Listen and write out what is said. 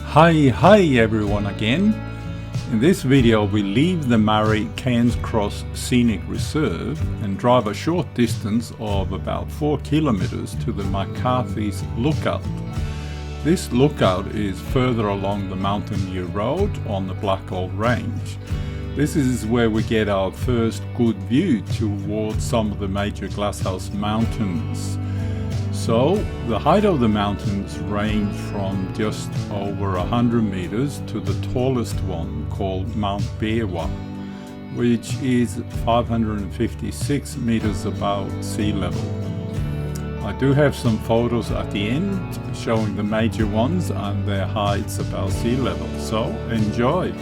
Hi everyone again. In this video we leave the Mary Cairnscross Scenic Reserve and drive a short distance of about 4 kilometers to the McCarthy's lookout. This lookout is further along the Mountaineer Road on the Blackall range. This is where we get our first good view towards some of the major glasshouse mountains. So the height of the mountains range from just over 100 meters to the tallest one called Mount Beerwa, which is 556 meters above sea level. I do have some photos at the end showing the major ones and their heights above sea level, so enjoy!